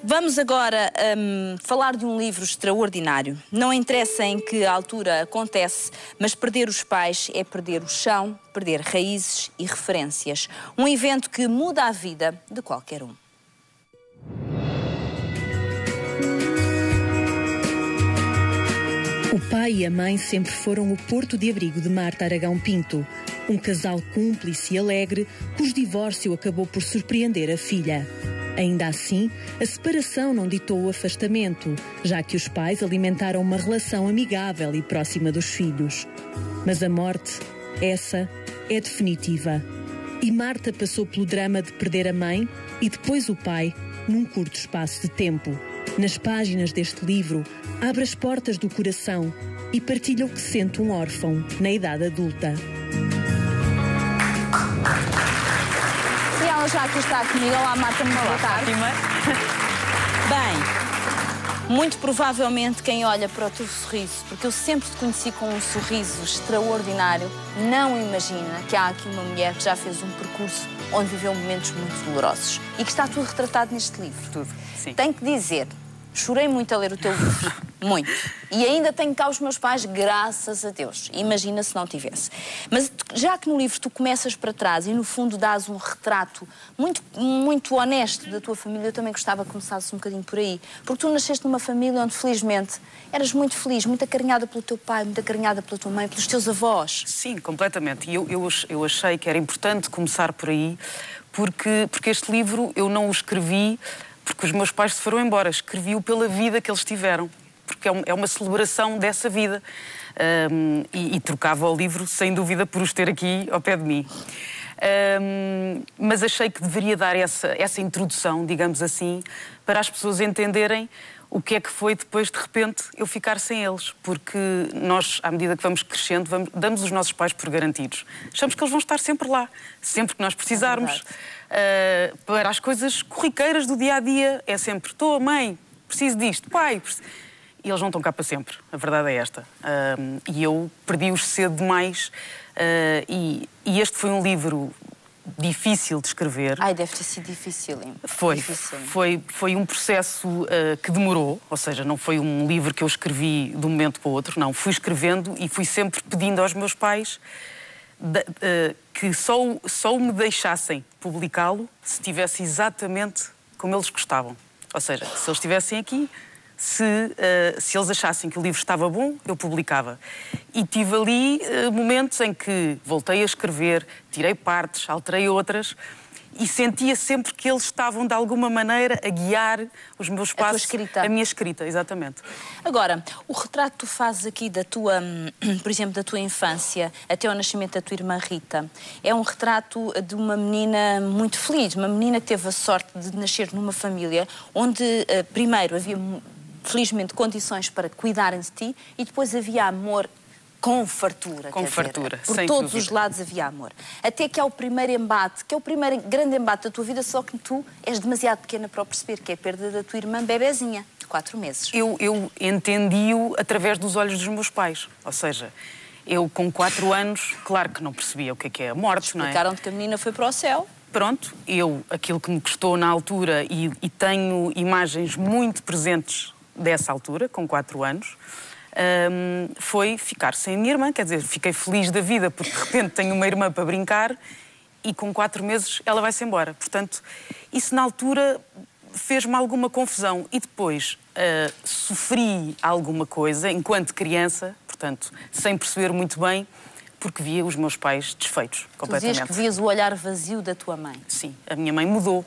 Vamos agora falar de um livro extraordinário. Não interessa em que altura acontece, mas perder os pais é perder o chão, perder raízes e referências. Um evento que muda a vida de qualquer um. O pai e a mãe sempre foram o porto de abrigo de Marta Aragão Pinto. Um casal cúmplice e alegre, cujo divórcio acabou por surpreender a filha. Ainda assim, a separação não ditou o afastamento, já que os pais alimentaram uma relação amigável e próxima dos filhos. Mas a morte, essa, é definitiva. E Marta passou pelo drama de perder a mãe e depois o pai, num curto espaço de tempo. Nas páginas deste livro, abre as portas do coração e partilha o que sente um órfão na idade adulta. E ela já aqui está comigo. Olá, Marta, boa tarde. Bem, muito provavelmente quem olha para o teu sorriso, porque eu sempre te conheci com um sorriso extraordinário, não imagina que há aqui uma mulher que já fez um percurso onde viveu momentos muito dolorosos e que está tudo retratado neste livro. Tudo, sim. Tenho que dizer, chorei muito a ler o teu livro, muito. E ainda tenho cá os meus pais, graças a Deus. Imagina se não tivesse. Mas já que no livro tu começas para trás e no fundo dás um retrato muito honesto da tua família, eu também gostava que começasse um bocadinho por aí. Porque tu nasceste numa família onde, felizmente, eras muito feliz, muito acarinhada pelo teu pai, muito acarinhada pela tua mãe, pelos teus avós. Sim, completamente. E eu achei que era importante começar por aí, porque este livro eu não o escrevi porque os meus pais se foram embora. Escrevi-o pela vida que eles tiveram, porque é uma celebração dessa vida. E trocava o livro, sem dúvida, por os ter aqui ao pé de mim. Mas achei que deveria dar essa introdução, digamos assim, para as pessoas entenderem o que é que foi depois, de repente, eu ficar sem eles. Porque nós, à medida que vamos crescendo, damos os nossos pais por garantidos. Achamos que eles vão estar sempre lá, sempre que nós precisarmos. Para as coisas corriqueiras do dia-a-dia, é sempre: estou, mãe, preciso disto, pai. E eles não estão cá para sempre, a verdade é esta. E eu perdi-os cedo demais. E este foi um livro difícil de escrever. Ai, deve ter sido difícil. Foi um processo que demorou, ou seja, não foi um livro que eu escrevi de um momento para o outro, não. Fui escrevendo e fui sempre pedindo aos meus pais que só me deixassem publicá-lo se estivesse exatamente como eles gostavam. Ou seja, se eles estivessem aqui, se eles achassem que o livro estava bom, eu publicava. E tive ali momentos em que voltei a escrever, tirei partes, alterei outras, e sentia sempre que eles estavam, de alguma maneira, a guiar os meus passos, a minha escrita, exatamente. Agora, o retrato que tu fazes aqui da tua, por exemplo, da tua infância até ao nascimento da tua irmã Rita, é um retrato de uma menina muito feliz, uma menina que teve a sorte de nascer numa família onde, primeiro, havia, felizmente, condições para cuidarem de ti e depois havia amor com fartura. Com fartura, por todos os lados havia amor. Até que há o primeiro embate, que é o primeiro grande embate da tua vida, só que tu és demasiado pequena para o perceber, que é a perda da tua irmã bebezinha, de 4 meses. Eu entendi-o através dos olhos dos meus pais. Ou seja, eu com 4 anos, claro que não percebia o que é a morte, não é? Explicaram-te que a menina foi para o céu. Pronto, aquilo que me custou na altura, e tenho imagens muito presentes dessa altura, com 4 anos, foi ficar sem a minha irmã. Quer dizer, fiquei feliz da vida porque de repente tenho uma irmã para brincar e com 4 meses ela vai-se embora. Portanto, isso na altura fez-me alguma confusão e depois sofri alguma coisa enquanto criança, portanto, sem perceber muito bem, porque via os meus pais desfeitos completamente. Tu dizias que vias o olhar vazio da tua mãe. Sim, a minha mãe mudou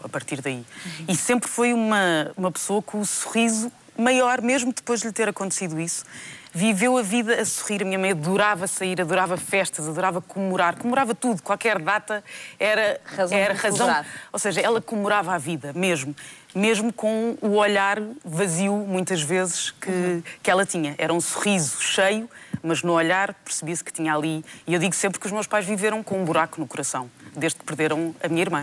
a partir daí. E sempre foi uma pessoa com o sorriso maior, mesmo depois de lhe ter acontecido isso. Viveu a vida a sorrir. A minha mãe adorava sair, adorava festas, adorava comemorar. Comemorava tudo, qualquer data era razão. Ou seja, ela comemorava a vida, mesmo com o olhar vazio, muitas vezes, que ela tinha. Era um sorriso cheio, mas no olhar percebia-se que tinha ali. E eu digo sempre que os meus pais viveram com um buraco no coração, desde que perderam a minha irmã.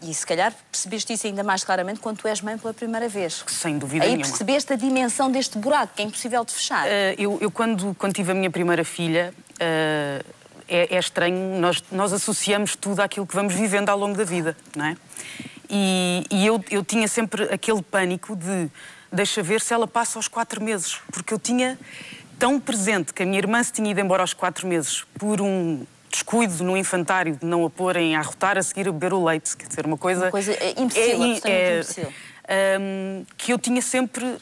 E se calhar percebeste isso ainda mais claramente quando tu és mãe pela primeira vez. Sem dúvida nenhuma. Aí percebeste a dimensão deste buraco, que é impossível de fechar. Eu quando tive a minha primeira filha, é estranho, nós associamos tudo àquilo que vamos vivendo ao longo da vida, não é? eu tinha sempre aquele pânico de deixa ver se ela passa aos 4 meses, porque eu tinha tão presente que a minha irmã se tinha ido embora aos 4 meses por um descuido no infantário de não a porem a arrotar a seguir a beber o leite, quer dizer, uma coisa imbecil, imbecil. Que eu tinha sempre...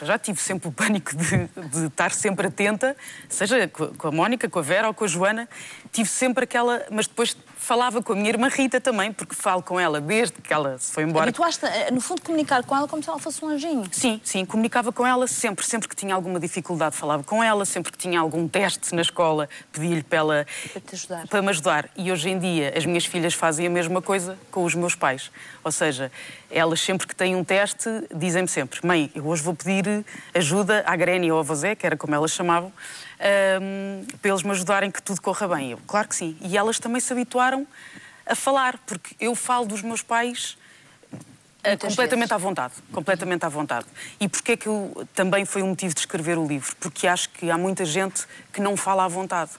Já tive sempre o pânico de estar sempre atenta, seja com a Mónica, com a Vera ou com a Joana, tive sempre aquela... Mas depois falava com a minha irmã Rita também, porque falo com ela desde que ela se foi embora. Habituaste, no fundo, comunicar com ela como se ela fosse um anjinho. Sim, sim, comunicava com ela sempre que tinha alguma dificuldade falava com ela, sempre que tinha algum teste na escola, pedia-lhe para me ajudar. E hoje em dia as minhas filhas fazem a mesma coisa com os meus pais. Ou seja, elas sempre que têm um teste dizem-me sempre: mãe, eu hoje vou pedir ajuda à Grénia ou à Vozé, que era como elas chamavam, para eles me ajudarem que tudo corra bem. Eu, claro que sim. E elas também se habituaram a falar, porque eu falo dos meus pais completamente à vontade. Completamente à vontade. E porquê é que também foi um motivo de escrever o livro? Porque acho que há muita gente que não fala à vontade.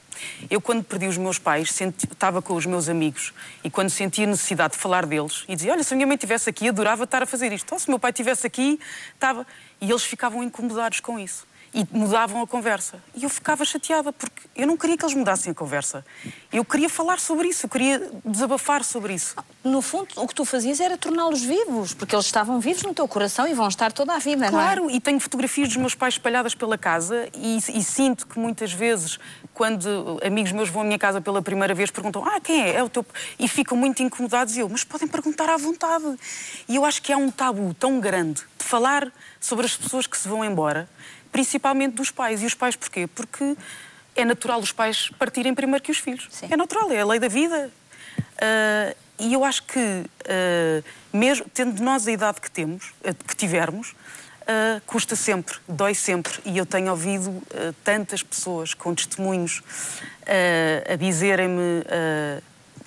Eu, quando perdi os meus pais, estava com os meus amigos e quando sentia necessidade de falar deles e dizia: olha, se a minha mãe estivesse aqui, adorava estar a fazer isto. Ou se o meu pai estivesse aqui, estava... E eles ficavam incomodados com isso. E mudavam a conversa. E eu ficava chateada, porque eu não queria que eles mudassem a conversa. Eu queria falar sobre isso, eu queria desabafar sobre isso. No fundo, o que tu fazias era torná-los vivos, porque eles estavam vivos no teu coração e vão estar toda a vida, claro, não é? E tenho fotografias dos meus pais espalhadas pela casa e sinto que muitas vezes, quando amigos meus vão à minha casa pela primeira vez, perguntam: quem é? É o teu... E ficam muito incomodados e eu: mas podem perguntar à vontade. E eu acho que há um tabu tão grande de falar sobre as pessoas que se vão embora, principalmente dos pais. E os pais porquê? Porque é natural os pais partirem primeiro que os filhos. Sim. É natural, é a lei da vida. E eu acho que, mesmo tendo nós a idade que temos, que tivermos, custa sempre, dói sempre. E eu tenho ouvido tantas pessoas com testemunhos a dizerem-me...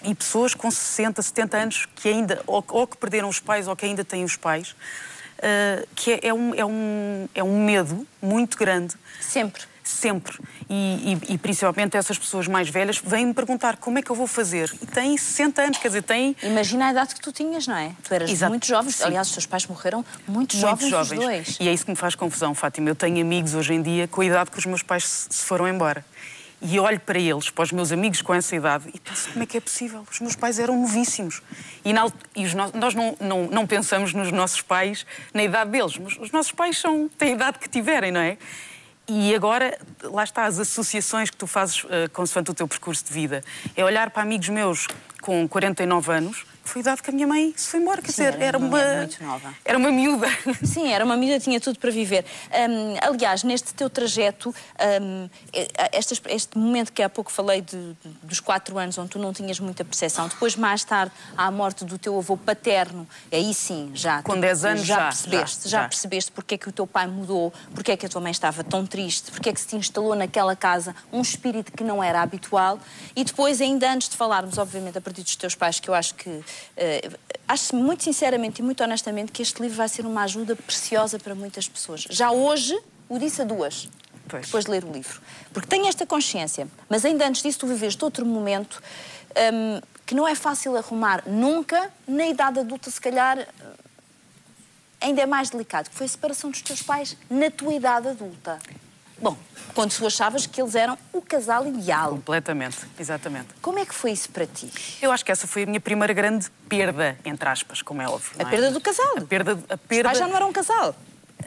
e pessoas com 60, 70 anos que ainda, ou que perderam os pais ou que ainda têm os pais, que é um medo muito grande. Sempre. Sempre. E principalmente essas pessoas mais velhas vêm-me perguntar: como é que eu vou fazer? E têm 60 anos, quer dizer, têm... Imagina a idade que tu tinhas, não é? Tu eras muito jovem. Aliás, os teus pais morreram muito jovens, os dois. E é isso que me faz confusão, Fátima. Eu tenho amigos hoje em dia com a idade que os meus pais se foram embora. E eu olho para eles, para os meus amigos com essa idade, e penso: como é que é possível? Os meus pais eram novíssimos. Nós não pensamos nos nossos pais na idade deles, mas os nossos pais têm a idade que tiverem, não é? E agora, lá está, as associações que tu fazes consoante o teu percurso de vida. É olhar para amigos meus com 49 anos... Foi a idade que a minha mãe se foi embora, quer dizer, era uma muito nova. Era uma miúda. Sim, era uma miúda, tinha tudo para viver. Aliás, neste teu trajeto, este momento que há pouco falei dos 4 anos, onde tu não tinhas muita percepção, depois, mais tarde, à morte do teu avô paterno, aí sim, já... Com 10 anos já percebeste porque é que o teu pai mudou, porque é que a tua mãe estava tão triste, porque é que se te instalou naquela casa um espírito que não era habitual. E depois, ainda antes de falarmos, obviamente, a partir dos teus pais, que eu acho que... acho muito sinceramente e muito honestamente que este livro vai ser uma ajuda preciosa para muitas pessoas. Já hoje o disse a 2, depois de ler o livro. Porque tenho esta consciência, mas ainda antes disso tu viveste outro momento que não é fácil arrumar nunca, na idade adulta se calhar ainda é mais delicado, que foi a separação dos teus pais na tua idade adulta. Bom, quando tu achavas que eles eram o casal ideal. Completamente, exatamente. Como é que foi isso para ti? Eu acho que essa foi a minha primeira grande perda, entre aspas, como é óbvio. A perda do casal. A perda... Os pais já não eram um casal.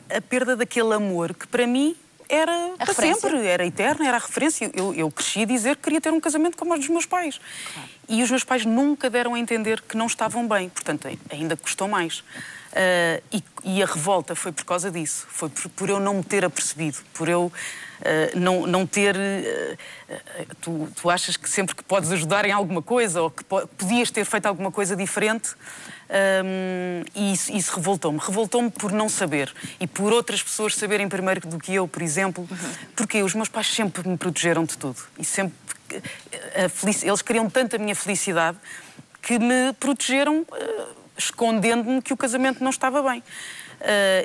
A perda daquele amor que para mim era para sempre, era eterno, era a referência. Eu cresci a dizer que queria ter um casamento como os dos meus pais. Claro. E os meus pais nunca deram a entender que não estavam bem, portanto ainda custou mais. E a revolta foi por causa disso, foi por eu não me ter apercebido, por eu não ter... Tu achas que sempre que podes ajudar em alguma coisa ou que podias ter feito alguma coisa diferente, e isso revoltou-me. Revoltou-me por não saber e por outras pessoas saberem primeiro do que eu, por exemplo, porque os meus pais sempre me protegeram de tudo e sempre... Eles queriam tanto a minha felicidade que me protegeram... escondendo-me que o casamento não estava bem.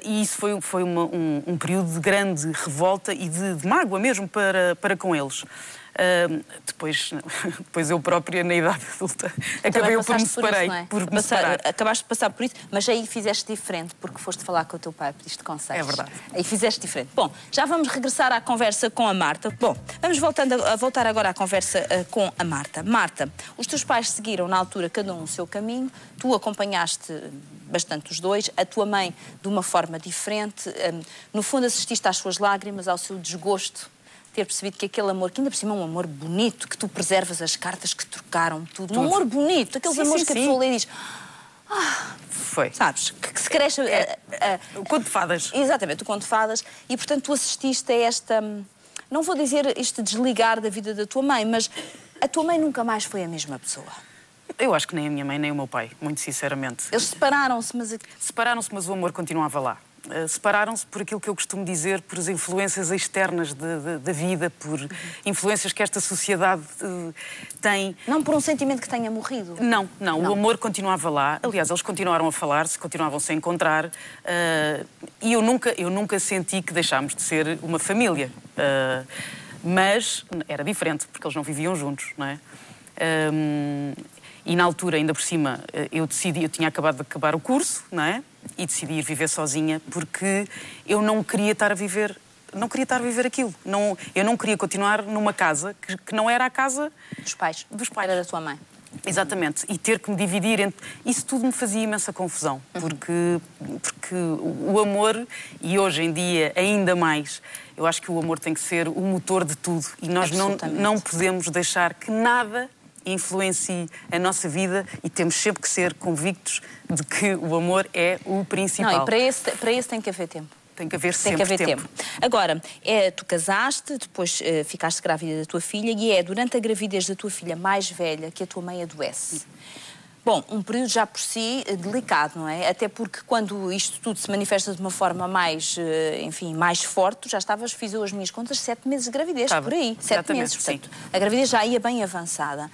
E isso foi um período de grande revolta e de mágoa mesmo para com eles. Depois eu própria, na idade adulta, acabei por me separar. Acabaste de passar por isso, mas aí fizeste diferente, porque foste falar com o teu pai, pediste conselhos. É verdade. Aí fizeste diferente. Bom, já vamos regressar à conversa com a Marta. Bom, vamos voltar agora à conversa com a Marta. Marta, os teus pais seguiram na altura cada um o seu caminho, tu acompanhaste bastante os dois, a tua mãe de uma forma diferente, no fundo assististe às suas lágrimas, ao seu desgosto, ter percebido que aquele amor, que ainda por cima é um amor bonito, que tu preservas as cartas que trocaram, tudo. Um amor bonito, aqueles amores que a pessoa lê e diz... Foi. Sabes, que se cresce... O conto de fadas. Exatamente, o conto de fadas. E, portanto, tu assististe a esta... Não vou dizer este desligar da vida da tua mãe, mas a tua mãe nunca mais foi a mesma pessoa. Eu acho que nem a minha mãe, nem o meu pai, muito sinceramente. Eles separaram-se, mas... Separaram-se, mas o amor continuava lá. Separaram-se por aquilo que eu costumo dizer, por as influências externas da vida, por influências que esta sociedade tem. Não por um sentimento que tenha morrido? Não. O amor continuava lá. Aliás, eles continuaram a falar-se, continuavam-se a encontrar. E eu nunca senti que deixámos de ser uma família. Mas era diferente, porque eles não viviam juntos, não é? E na altura, ainda por cima, eu tinha acabado de acabar o curso, não é? E decidi ir viver sozinha porque eu não queria estar a viver aquilo. Eu não queria continuar numa casa que não era a casa dos pais. Era da tua mãe. Exatamente. E ter que me dividir entre... Isso tudo me fazia imensa confusão. Porque o amor, e hoje em dia ainda mais, eu acho que o amor tem que ser o motor de tudo. E nós não podemos deixar que nada influencie a nossa vida e temos sempre que ser convictos de que o amor é o principal. Não, e para isso tem que haver tempo. Tem que haver sempre tempo. Agora, tu casaste, depois ficaste grávida da tua filha e é durante a gravidez da tua filha mais velha que a tua mãe adoece. Bom, um período já por si delicado, não é? Até porque quando isto tudo se manifesta de uma forma mais, mais forte, já estavas, fiz eu as minhas contas, 7 meses de gravidez, por aí. 7 meses, portanto. Sim. A gravidez já ia bem avançada.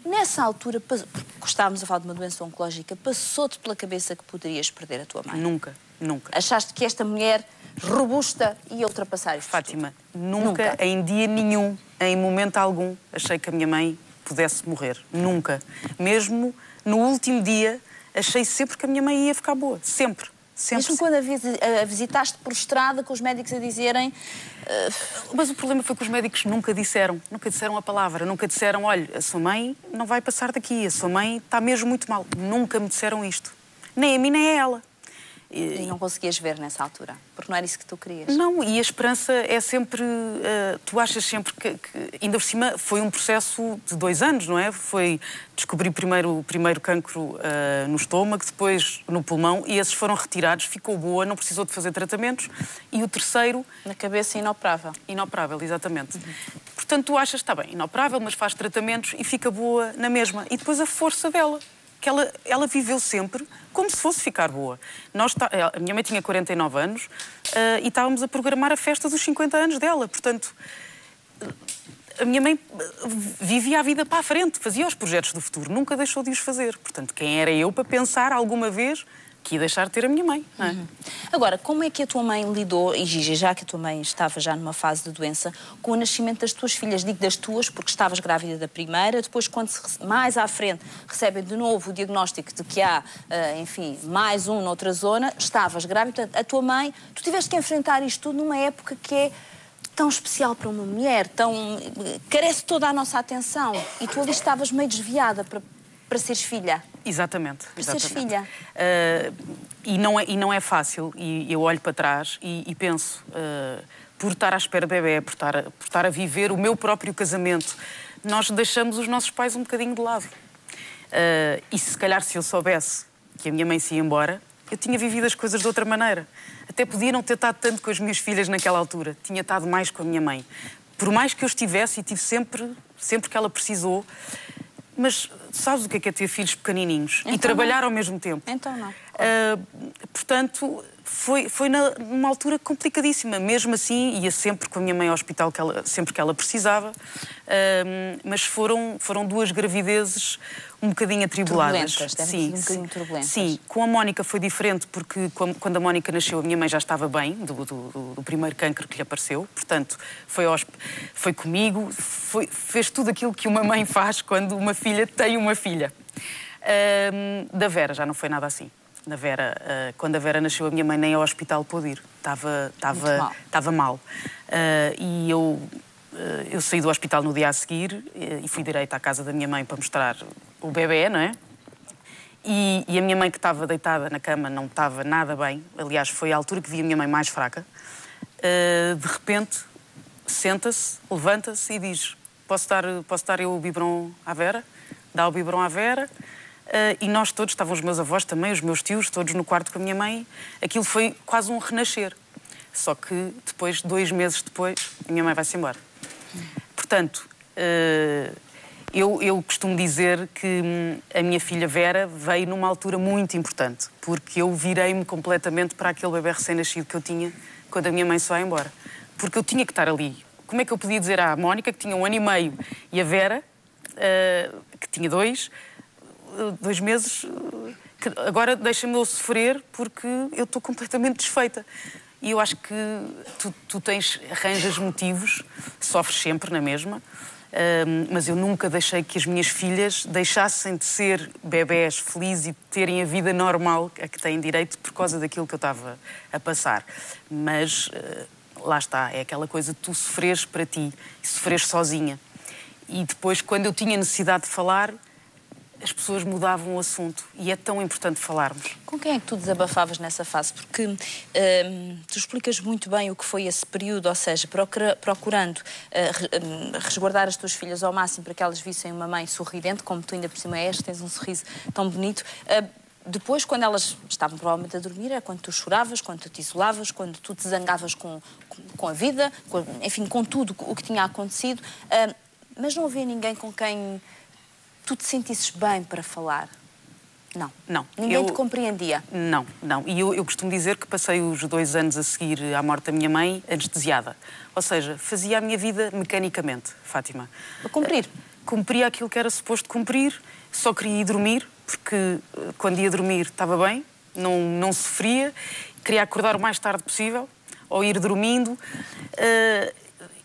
Nessa altura, porque estávamos a falar de uma doença oncológica, passou-te pela cabeça que poderias perder a tua mãe? Nunca. Achaste que esta mulher robusta ia ultrapassar isto? Fátima, nunca, em dia nenhum, em momento algum, achei que a minha mãe pudesse morrer. Nunca. Mesmo no último dia, achei sempre que a minha mãe ia ficar boa. Sempre. Mesmo quando a visitaste prostrada com os médicos a dizerem... Mas o problema foi que os médicos nunca disseram a palavra, nunca disseram, olha, a sua mãe não vai passar daqui, a sua mãe está mesmo muito mal. Nunca me disseram isto. Nem a mim, nem a ela. E não conseguias ver nessa altura? Porque não era isso que tu querias? Não, e a esperança é sempre... tu achas sempre que... Ainda por cima, foi um processo de 2 anos, não é? Foi descobrir o primeiro cancro no estômago, depois no pulmão, e esses foram retirados, ficou boa, não precisou de fazer tratamentos. E o terceiro... Na cabeça, inoperável. Inoperável, exatamente. Portanto, tu achas, está bem, inoperável, mas faz tratamentos e fica boa na mesma. E depois a força dela. Que ela viveu sempre como se fosse ficar boa. A minha mãe tinha 49 anos e estávamos a programar a festa dos 50 anos dela. Portanto, a minha mãe vivia a vida para a frente, fazia os projetos do futuro, nunca deixou de os fazer. Portanto, quem era eu para pensar alguma vez que ia deixar de ter a minha mãe? Não é? Agora, como é que a tua mãe lidou, e Gigi, já que a tua mãe estava já numa fase de doença, com o nascimento das tuas filhas? Digo das tuas porque estavas grávida da primeira, depois quando mais à frente recebem de novo o diagnóstico de que há, mais um noutra zona, estavas grávida. Portanto, a tua mãe, tu tiveste que enfrentar isto tudo numa época que é tão especial para uma mulher, carece toda a nossa atenção, e tu ali estavas meio desviada para seres filha. Exatamente. Para seres filha. E não é fácil. E eu olho para trás e penso, por estar à espera de bebê, por estar a viver o meu próprio casamento, nós deixamos os nossos pais um bocadinho de lado. E se calhar se eu soubesse que a minha mãe se ia embora, eu tinha vivido as coisas de outra maneira. Até podia não ter estado tanto com as minhas filhas naquela altura. Tinha estado mais com a minha mãe. Por mais que eu estivesse, e tive sempre que ela precisou. Mas sabes o que é ter filhos pequenininos? Então, e trabalhar ao mesmo tempo? Então não. Portanto, foi numa altura complicadíssima. Mesmo assim, ia sempre com a minha mãe ao hospital sempre que ela precisava. Mas foram 2 gravidezes um bocadinho atribuladas. Sim, um bocadinho turbulentas. Sim, com a Mónica foi diferente, porque quando a Mónica nasceu, a minha mãe já estava bem, do primeiro cancro que lhe apareceu. Portanto, foi comigo, fez tudo aquilo que uma mãe faz quando uma filha tem uma filha. Da Vera já não foi nada assim. Quando a Vera nasceu, a minha mãe nem ao hospital pôde ir. Estava mal. E eu saí do hospital no dia a seguir e fui direito à casa da minha mãe para mostrar o bebê, não é? E a minha mãe, que estava deitada na cama, não estava nada bem. Aliás, foi a altura que vi a minha mãe mais fraca. De repente, senta-se, levanta-se e diz: posso dar eu o biberon à Vera? Dá o biberon à Vera. E nós todos, estavam os meus avós também, os meus tios, todos no quarto com a minha mãe. Aquilo foi quase um renascer. Só que depois, 2 meses depois, a minha mãe vai-se embora. Portanto, eu costumo dizer que a minha filha Vera veio numa altura muito importante, porque eu virei-me completamente para aquele bebê recém-nascido que eu tinha quando a minha mãe se vai embora. Porque eu tinha que estar ali. Como é que eu podia dizer à Mónica, que tinha 1 ano e meio, e a Vera, que tinha 2 meses, que agora deixa-me eu sofrer porque eu estou completamente desfeita. E eu acho que tu arranjas motivos, sofres sempre na mesma, mas eu nunca deixei que as minhas filhas deixassem de ser bebés felizes e de terem a vida normal a que têm direito por causa daquilo que eu estava a passar. Mas lá está, é aquela coisa de tu sofreres para ti e sofreres sozinha. E depois, quando eu tinha necessidade de falar, as pessoas mudavam o assunto. E é tão importante falarmos. Com quem é que tu desabafavas nessa fase? Porque tu explicas muito bem o que foi esse período, ou seja, procurando resguardar as tuas filhas ao máximo para que elas vissem uma mãe sorridente, como tu ainda por cima és, tens um sorriso tão bonito. Depois, quando elas estavam provavelmente a dormir, é quando tu choravas, quando tu te isolavas, quando tu te zangavas com a vida, enfim, com tudo o que tinha acontecido. Mas não havia ninguém com quem tu te sentisses bem para falar? Não. Não. Ninguém te compreendia? Não. E eu costumo dizer que passei os 2 anos a seguir à morte da minha mãe anestesiada. Ou seja, fazia a minha vida mecanicamente, Fátima. A cumprir? Cumpria aquilo que era suposto cumprir, só queria ir dormir, porque quando ia dormir estava bem, não sofria, queria acordar o mais tarde possível, ou ir dormindo.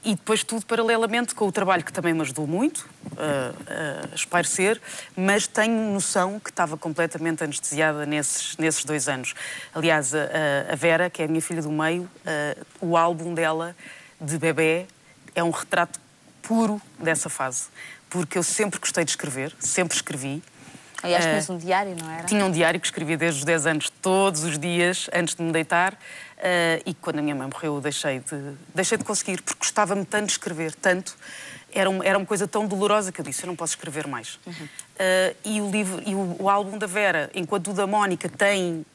E depois tudo paralelamente com o trabalho que também me ajudou muito a espairecer, mas tenho noção que estava completamente anestesiada nesses 2 anos. Aliás, a Vera, que é a minha filha do meio, o álbum dela de bebê é um retrato puro dessa fase. Porque eu sempre gostei de escrever, sempre escrevi. Aliás, tinhas um diário, não era? Tinha um diário que escrevia desde os 10 anos, todos os dias, antes de me deitar. E quando a minha mãe morreu, eu deixei de conseguir, porque gostava-me tanto de escrever, tanto. Era uma coisa tão dolorosa que eu disse, eu não posso escrever mais. E o álbum da Vera, enquanto o da Mónica tem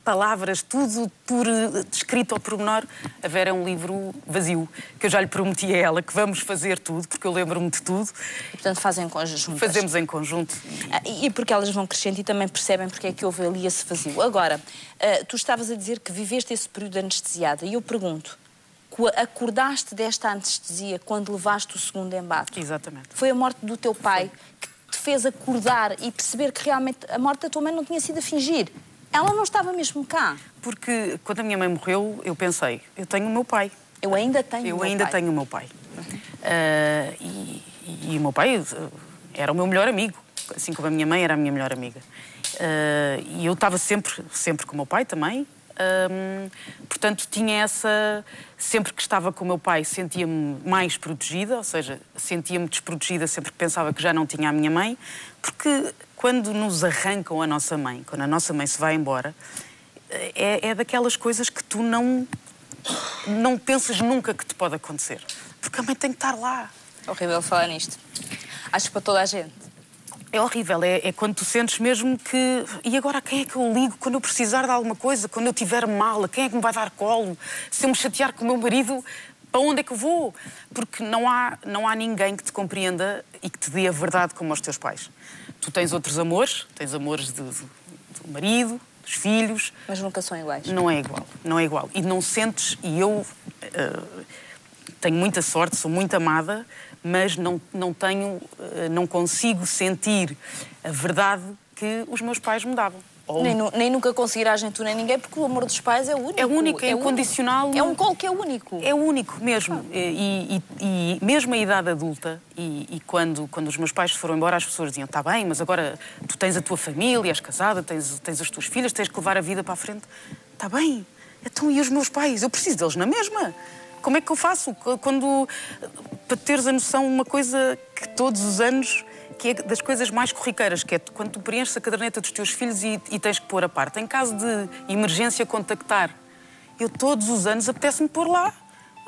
palavras, tudo escrito ao pormenor, a Vera é um livro vazio, que eu já lhe prometi a ela que vamos fazer tudo, porque eu lembro-me de tudo. E, portanto, fazem em conjunto. Fazemos em conjunto. E porque elas vão crescendo e também percebem porque é que houve ali esse vazio. Agora, tu estavas a dizer que viveste esse período anestesiada, e eu pergunto, acordaste desta anestesia quando levaste o segundo embate? Exatamente. Foi a morte do teu pai que te fez acordar e perceber que realmente a morte da tua mãe não tinha sido a fingir? Ela não estava mesmo cá. Porque quando a minha mãe morreu, eu pensei, eu tenho o meu pai. Eu ainda tenho o meu pai. E o meu pai era o meu melhor amigo, assim como a minha mãe era a minha melhor amiga. E eu estava sempre com o meu pai também. Portanto, tinha essa... Sempre que estava com o meu pai, sentia-me mais protegida, ou seja, sentia-me desprotegida sempre que pensava que já não tinha a minha mãe, porque quando nos arrancam a nossa mãe, quando a nossa mãe se vai embora, é daquelas coisas que tu não pensas nunca que te pode acontecer, porque a mãe tem que estar lá. É horrível falar nisto. Acho que para toda a gente. É horrível, é quando tu sentes mesmo que... E agora a quem é que eu ligo quando eu precisar de alguma coisa? Quando eu estiver mal, a quem é que me vai dar colo? Se eu me chatear com o meu marido, para onde é que eu vou? Porque não há ninguém que te compreenda e que te dê a verdade como aos teus pais. Tu tens outros amores, tens amores do marido, dos filhos. Mas nunca são iguais. Não é igual, não é igual. E não sentes, e eu tenho muita sorte, sou muito amada, mas não consigo sentir a verdade que os meus pais me davam. Nem nunca conseguirás nem tu nem ninguém, porque o amor dos pais é único. É único, é incondicional. É um colo que é único. É único mesmo. E mesmo a idade adulta, e quando os meus pais foram embora, as pessoas diziam: está bem, mas agora tu tens a tua família, és casada, tens as tuas filhas, tens que levar a vida para a frente. Está bem, então e os meus pais? Eu preciso deles na mesma. Como é que eu faço? Para teres a noção, uma coisa que todos os anos, que é das coisas mais corriqueiras, que é quando tu preenches a caderneta dos teus filhos e tens que pôr a parte. Em caso de emergência, contactar. Eu todos os anos apetece-me pôr lá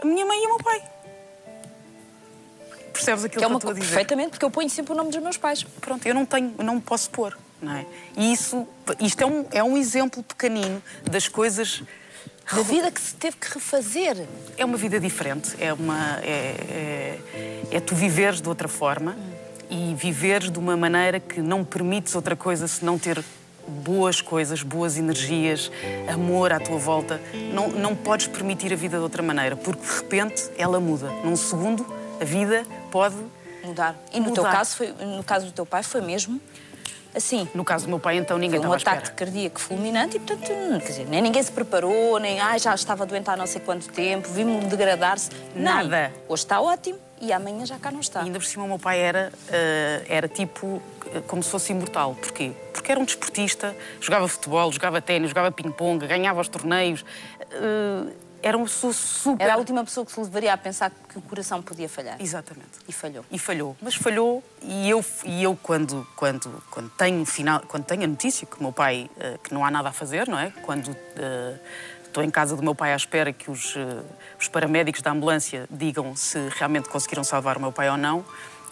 a minha mãe e o meu pai. Percebes aquilo que eu estou a dizer? Perfeitamente, porque eu ponho sempre o nome dos meus pais. Pronto, eu não me posso pôr, não é? E isto é um exemplo pequenino das coisas... Da vida que se teve que refazer. É uma vida diferente, é tu viveres de outra forma e viveres de uma maneira que não permites outra coisa senão ter boas coisas, boas energias, amor à tua volta. Não podes permitir a vida de outra maneira, porque de repente ela muda. Num segundo, a vida pode mudar. E no teu caso, no caso do teu pai, foi mesmo assim. No caso do meu pai, então, ninguém estava à espera. Um ataque cardíaco fulminante e, portanto, quer dizer, nem ninguém se preparou, nem já estava doente há não sei quanto tempo, vimos-lo degradar-se. Nada. Hoje está ótimo e amanhã já cá não está. E ainda por cima, o meu pai era tipo como se fosse imortal. Porquê? Porque era um desportista, jogava futebol, jogava ténis, jogava ping-pong, ganhava os torneios. Era uma pessoa super... Era a última pessoa que se levaria a pensar que o coração podia falhar. Exatamente. E falhou. E falhou. Mas falhou e eu quando tenho a notícia que o meu pai, que não há nada a fazer, não é? Quando estou em casa do meu pai à espera que os paramédicos da ambulância digam se realmente conseguiram salvar o meu pai ou não,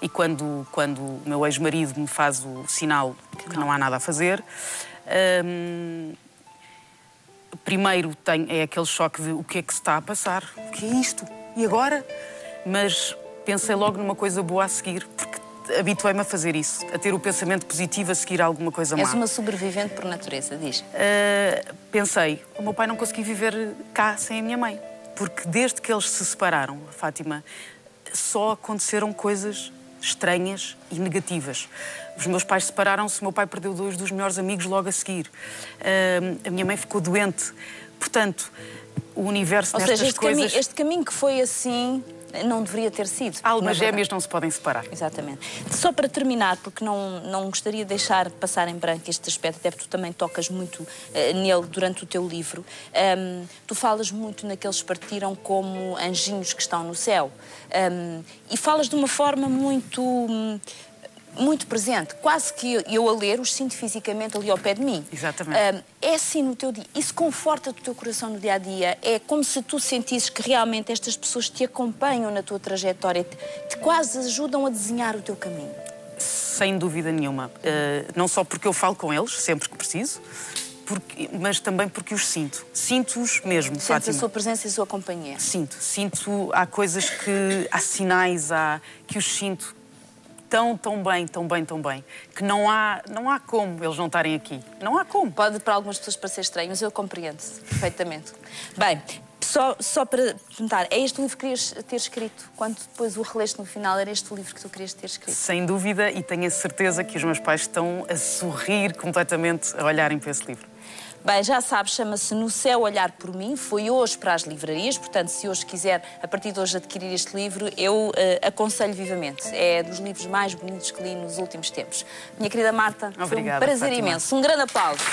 e quando o meu ex-marido me faz o sinal que não há nada a fazer... Primeiro é aquele choque de o que é que se está a passar? O que é isto? E agora? Mas pensei logo numa coisa boa a seguir, porque habituei-me a fazer isso, a ter o pensamento positivo a seguir alguma coisa má. És uma sobrevivente por natureza, diz. Pensei, o meu pai não conseguia viver cá sem a minha mãe, porque desde que eles se separaram, Fátima, só aconteceram coisas estranhas e negativas. Os meus pais separaram-se, o meu pai perdeu 2 dos melhores amigos logo a seguir. A minha mãe ficou doente. Portanto, o universo nestas coisas... este caminho que foi assim não deveria ter sido. Almas gêmeas não se podem separar. Exatamente. Só para terminar, porque não gostaria de deixar passar em branco este aspecto, até porque tu também tocas muito nele durante o teu livro. Tu falas muito naqueles que partiram como anjinhos que estão no céu. E falas de uma forma muito presente, quase que eu a ler os sinto fisicamente ali ao pé de mim. Exatamente. É assim no teu dia. Isso conforta-te o teu coração no dia-a-dia. É como se tu sentisses que realmente estas pessoas te acompanham na tua trajetória, te quase ajudam a desenhar o teu caminho. Sem dúvida nenhuma. Não só porque eu falo com eles, sempre que preciso, mas também porque os sinto. Sinto-os mesmo, Sentes Fátima. a sua presença e a sua companhia. Sinto. Há coisas há sinais, que os sinto tão bem, que não há como eles não estarem aqui. Não há como. Pode para algumas pessoas parecer estranho, mas eu compreendo-se perfeitamente. Bem, só para perguntar, é este o livro que querias ter escrito? Quando depois o releste no final, era este o livro que tu querias ter escrito? Sem dúvida, e tenho a certeza que os meus pais estão a sorrir completamente a olharem para esse livro. Bem, já sabes, chama-se No Céu Olhar por Mim, foi hoje para as livrarias, portanto, se hoje quiser, a partir de hoje, adquirir este livro, eu aconselho vivamente. É dos livros mais bonitos que li nos últimos tempos. Minha querida Marta, obrigada, foi um prazer Fátima. imenso. Um grande aplauso.